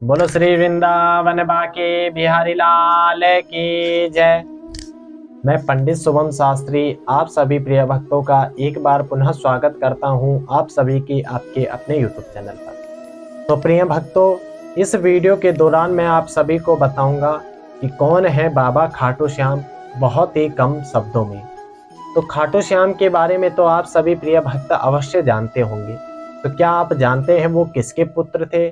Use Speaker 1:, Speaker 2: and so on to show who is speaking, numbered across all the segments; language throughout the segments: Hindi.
Speaker 1: बोलो श्री वृंदावन बाके बिहारी लाल की जय। मैं पंडित शुभम शास्त्री आप सभी प्रिय भक्तों का एक बार पुनः स्वागत करता हूं आप सभी की आपके अपने YouTube चैनल पर। तो प्रिय भक्तों, इस वीडियो के दौरान मैं आप सभी को बताऊंगा कि कौन है बाबा खाटू श्याम, बहुत ही कम शब्दों में। तो खाटू श्याम के बारे में तो आप सभी प्रिय भक्त अवश्य जानते होंगे। तो क्या आप जानते हैं वो किसके पुत्र थे,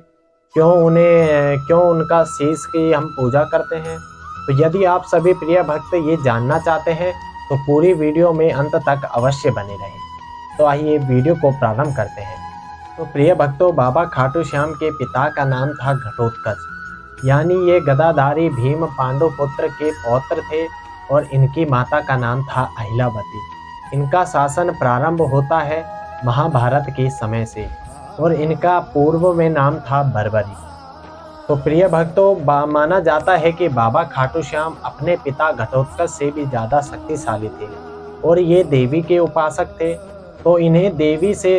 Speaker 1: क्यों उनका शीश की हम पूजा करते हैं? तो यदि आप सभी प्रिय भक्त ये जानना चाहते हैं तो पूरी वीडियो में अंत तक अवश्य बने रहें। तो आइए वीडियो को प्रारंभ करते हैं। तो प्रिय भक्तों, बाबा खाटू श्याम के पिता का नाम था घटोत्कच, यानी ये गदाधारी भीम पांडु पुत्र के पौत्र थे और इनकी माता का नाम था अहिलावती। इनका शासन प्रारंभ होता है महाभारत के समय से और इनका पूर्व में नाम था बर्बरी। तो प्रिय भक्तों, माना जाता है कि बाबा खाटू श्याम अपने पिता घटोत्कच से भी ज़्यादा शक्तिशाली थे और ये देवी के उपासक थे। तो इन्हें देवी से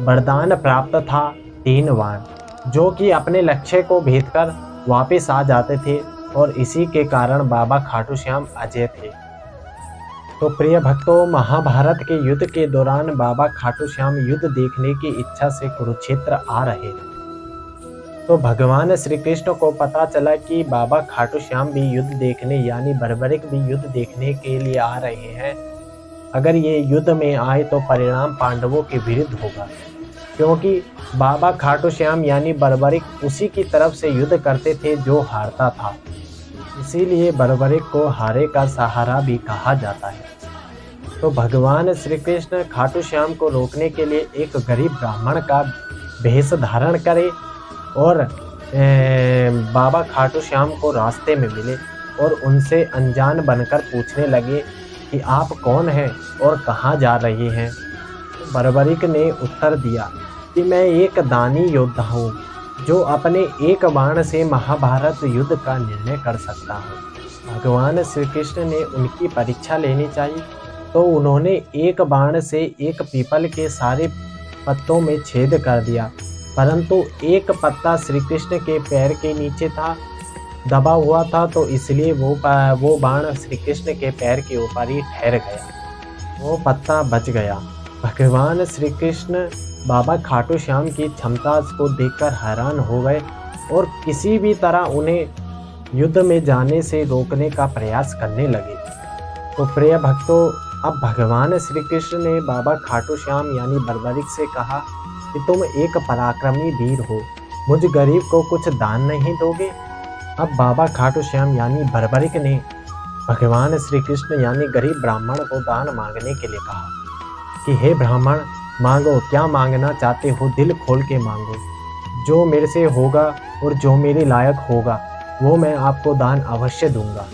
Speaker 1: वरदान प्राप्त था 3 वाण, जो कि अपने लक्ष्य को भेदकर वापस आ जाते थे और इसी के कारण बाबा खाटू श्याम अजय थे। तो प्रिय भक्तों, महाभारत के युद्ध के दौरान बाबा खाटू श्याम युद्ध देखने की इच्छा से कुरुक्षेत्र आ रहे थे। तो भगवान श्री कृष्ण को पता चला कि बाबा खाटू श्याम भी युद्ध देखने यानी बर्बरिक भी युद्ध देखने के लिए आ रहे हैं। अगर ये युद्ध में आए तो परिणाम पांडवों के विरुद्ध होगा, क्योंकि बाबा खाटू श्याम यानी बर्बरिक उसी की तरफ से युद्ध करते थे जो हारता था। इसीलिए बर्बरिक को हारे का सहारा भी कहा जाता है। तो भगवान श्री कृष्ण खाटू श्याम को रोकने के लिए एक गरीब ब्राह्मण का भेष धारण करे और बाबा खाटू श्याम को रास्ते में मिले और उनसे अनजान बनकर पूछने लगे कि आप कौन हैं और कहाँ जा रहे हैं। तो बर्बरिक ने उत्तर दिया कि मैं एक दानी योद्धा हूँ जो अपने एक बाण से महाभारत युद्ध का निर्णय कर सकता हूँ। भगवान श्री कृष्ण ने उनकी परीक्षा लेनी चाहिए, तो उन्होंने एक बाण से एक पीपल के सारे पत्तों में छेद कर दिया, परंतु एक पत्ता श्री कृष्ण के पैर के नीचे था, दबा हुआ था, तो इसलिए वो बाण श्री कृष्ण के पैर के ऊपर ही ठहर गया, वो पत्ता बच गया। भगवान श्री कृष्ण बाबा खाटू श्याम की क्षमता को देखकर हैरान हो गए और किसी भी तरह उन्हें युद्ध में जाने से रोकने का प्रयास करने लगे। तो प्रिय भक्तों, अब भगवान श्री कृष्ण ने बाबा खाटू श्याम यानी बर्बरिक से कहा कि तुम एक पराक्रमी वीर हो, मुझ गरीब को कुछ दान नहीं दोगे? अब बाबा खाटू श्याम यानी बर्बरिक ने भगवान श्री कृष्ण यानी गरीब ब्राह्मण को दान मांगने के लिए कहा कि हे ब्राह्मण, मांगो, क्या मांगना चाहते हो दिल खोल के मांगो। जो मेरे से होगा और जो मेरे लायक होगा वो मैं आपको दान अवश्य दूंगा।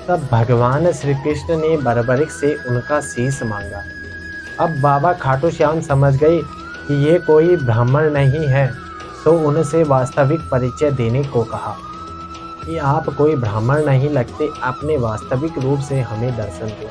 Speaker 1: तब भगवान श्री कृष्ण ने बर्बरिक से उनका शीश मांगा। अब बाबा खाटू श्याम समझ गए कि ये कोई ब्राह्मण नहीं है, तो उनसे वास्तविक परिचय देने को कहा कि आप कोई ब्राह्मण नहीं लगते, अपने वास्तविक रूप से हमें दर्शन दो।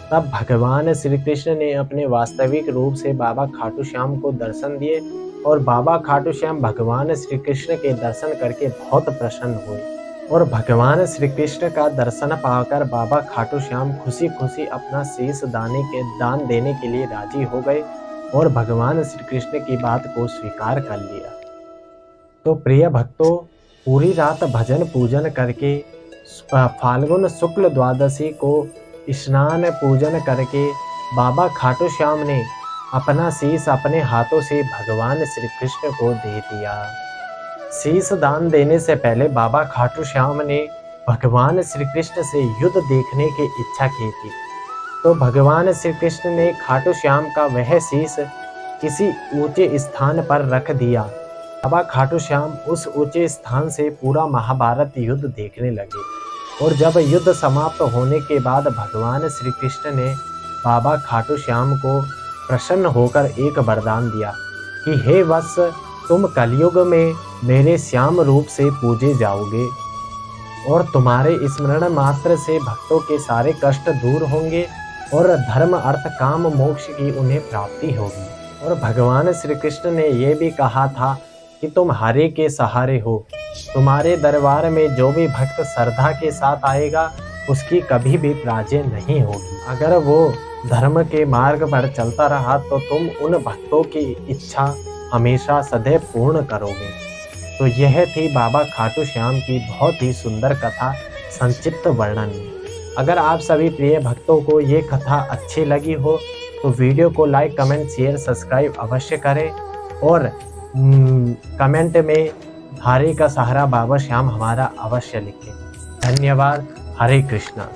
Speaker 1: तब भगवान श्री कृष्ण ने अपने वास्तविक रूप से बाबा खाटू श्याम को दर्शन दिए और बाबा खाटू श्याम भगवान श्री कृष्ण के दर्शन करके बहुत प्रसन्न हुए और भगवान श्री कृष्ण का दर्शन पाकर बाबा खाटू श्याम खुशी खुशी अपना शीश दान देने के लिए राजी हो गए और भगवान श्री कृष्ण की बात को स्वीकार कर लिया। तो प्रिय भक्तों, पूरी रात भजन पूजन करके फाल्गुन शुक्ल द्वादशी को स्नान पूजन करके बाबा खाटू श्याम ने अपना शीश अपने हाथों से भगवान श्री कृष्ण को दे दिया। शीश दान देने से पहले बाबा खाटू श्याम ने भगवान श्री कृष्ण से युद्ध देखने की इच्छा की थी। तो भगवान श्री कृष्ण ने खाटू श्याम का वह शीश किसी ऊंचे स्थान पर रख दिया। बाबा खाटू श्याम उस ऊंचे स्थान से पूरा महाभारत युद्ध देखने लगे और जब युद्ध समाप्त होने के बाद भगवान श्री कृष्ण ने बाबा खाटू श्याम को प्रसन्न होकर एक वरदान दिया कि हे वत्स, तुम कलयुग में मेरे श्याम रूप से पूजे जाओगे और तुम्हारे स्मरण मात्र से भक्तों के सारे कष्ट दूर होंगे और धर्म अर्थ काम मोक्ष की उन्हें प्राप्ति होगी। और भगवान श्री कृष्ण ने यह भी कहा था कि तुम हरे के सहारे हो, तुम्हारे दरबार में जो भी भक्त श्रद्धा के साथ आएगा उसकी कभी भी पराजय नहीं होगी। अगर वो धर्म के मार्ग पर चलता रहा तो तुम उन भक्तों की इच्छा हमेशा सदैव पूर्ण करोगे। तो यह थी बाबा खाटू श्याम की बहुत ही सुंदर कथा संक्षिप्त वर्णन में। अगर आप सभी प्रिय भक्तों को ये कथा अच्छी लगी हो तो वीडियो को लाइक, कमेंट, शेयर, सब्सक्राइब अवश्य करें और कमेंट में हरे का सहारा बाबा श्याम हमारा अवश्य लिखें। धन्यवाद। हरे कृष्णा।